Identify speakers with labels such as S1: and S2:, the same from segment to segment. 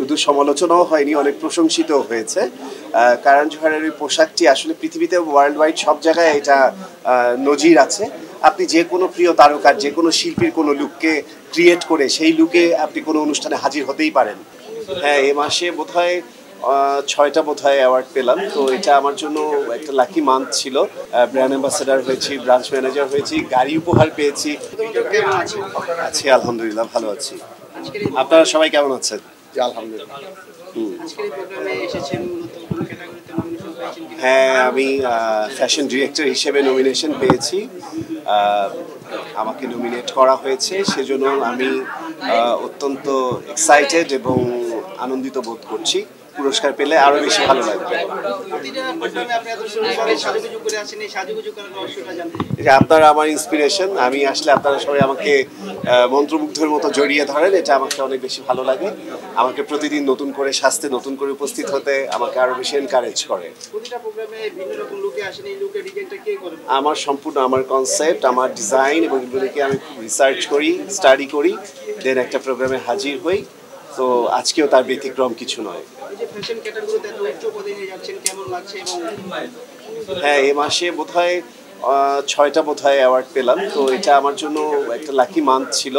S1: শুধু সমালোচনাও হয়নি, অনেক প্রশংসিতও হয়েছে। কারণ জোহরের ওই পোশাকটি আসলে পৃথিবীতে ওয়ার্ল্ড ওয়াইড সব জায়গায় এটা নজির আছে। আপনি যে কোনো প্রিয় তারকার, যে কোনো শিল্পীর কোনো লুককে ক্রিয়েট করে সেই লুকে আপনি কোনো অনুষ্ঠানে হাজির হতেই পারেন। হ্যাঁ, এ মাসে বোধহয় 6টা বোধহয় অ্যাওয়ার্ড পেলাম, তো এটা আমার জন্য একটা লাকি মান্থ ছিল। ব্র্যান্ড অ্যাম্বাসেডার হয়েছি, ব্রাঞ্চ ম্যানেজার হয়েছি, গাড়ি উপহার পেয়েছি। আছি আলহামদুলিল্লাহ, ভালো আছি। আপনারা সবাই কেমন আছেন?
S2: আলহামদুলিল্লাহ।
S1: হ্যাঁ, আমি ফ্যাশন ডিরেক্টর হিসেবে নমিনেশন পেয়েছি। আমাকে নমিনেট করা হয়েছে, সেজন্য আমি অত্যন্ত এক্সাইটেড এবং আনন্দিত বোধ করছি। পুরস্কার পেলে আরো বেশি ভালো লাগবে। আপনারা আমার ইন্সপিরেশন। আমি আসলে আপনারা সবাই আমাকে মন্ত্রমুগ্ধের মতো জড়িয়ে ধরেন, এটা আমাকে অনেক বেশি ভালো লাগে। আমাকে প্রতিদিন নতুন করে সাজতে, নতুন করে উপস্থিত হতে আমাকে আরো বেশি এনকারেজ করে। আমার সম্পূর্ণ আমার কনসেপ্ট, আমার ডিজাইন এবং এগুলোকে আমি রিসার্চ করি, স্টাডি করি, দেন একটা প্রোগ্রামে হাজির হই। তো আজকেও তার ব্যতিক্রম কিছু নয়। হ্যাঁ, এ মাসে বোধহয় 6টা বোধহয় অ্যাওয়ার্ড পেলাম, তো এটা আমার জন্য একটা লাকি মান্থ ছিল।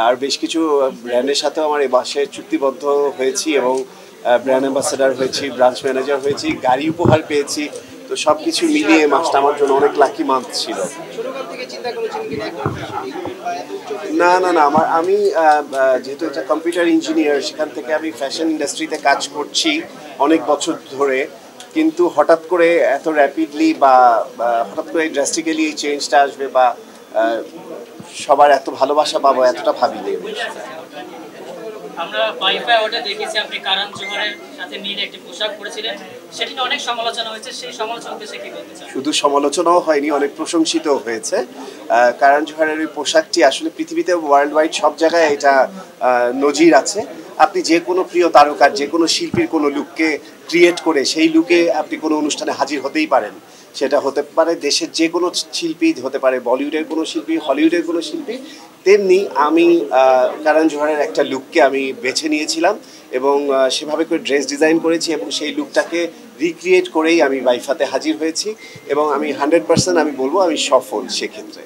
S1: আর বেশ কিছু ব্র্যান্ডের সাথেও আমার এ মাসে চুক্তিবদ্ধ হয়েছি এবং ব্র্যান্ড অ্যাম্বাসেডার হয়েছি, ব্রাঞ্চ ম্যানেজার হয়েছি, গাড়ি উপহার পেয়েছি। তো সব কিছু মিলিয়ে মাসটা আমার জন্য অনেক লাকি মান্থ ছিল। না না না, আমি যেহেতু এটা কম্পিউটার ইঞ্জিনিয়ার, সেখান থেকে আমি ফ্যাশন ইন্ডাস্ট্রিতে কাজ করছি অনেক বছর ধরে। কিন্তু হঠাৎ করে এত র্যাপিডলি বা হঠাৎ করে ড্রাস্টিক্যালি এই চেঞ্জটা আসবে বা সবার এত ভালোবাসা পাবো, এতটা ভাবিনি।
S3: আমরা ওয়াইফাই অ্যাওয়ার্ডে দেখেছি আপনি কারণ জোহরের সাথে নীল একটি পোশাক পরেছিলেন, সেটি নিয়ে অনেক সমালোচনা হয়েছে। সেই সমালোচনা উদ্দেশ্যে কি বলতে চান?
S1: শুধু সমালোচনাও হয়নি, অনেক প্রশংসিতও হয়েছে। কারণ জোহরের ওই পোশাকটি আসলে পৃথিবীতে ওয়ার্ল্ড ওয়াইড সব জায়গায় এটা নজির আছে। আপনি যে কোনো প্রিয় তারকার, যে কোনো শিল্পীর কোনো লুককে ক্রিয়েট করে সেই লুকে আপনি কোনো অনুষ্ঠানে হাজির হতেই পারেন। সেটা হতে পারে দেশের যে কোনো শিল্পী, হতে পারে বলিউডের কোনো শিল্পী, হলিউডের কোনো শিল্পী। তেমনি আমি কারণ জোহরের একটা লুককে আমি বেছে নিয়েছিলাম এবং সেভাবে করে ড্রেস ডিজাইন করেছি এবং সেই লুকটাকে রিক্রিয়েট করেই আমি ওয়াইফাতে হাজির হয়েছি এবং আমি 100% আমি বলবো আমি সফল সেক্ষেত্রে।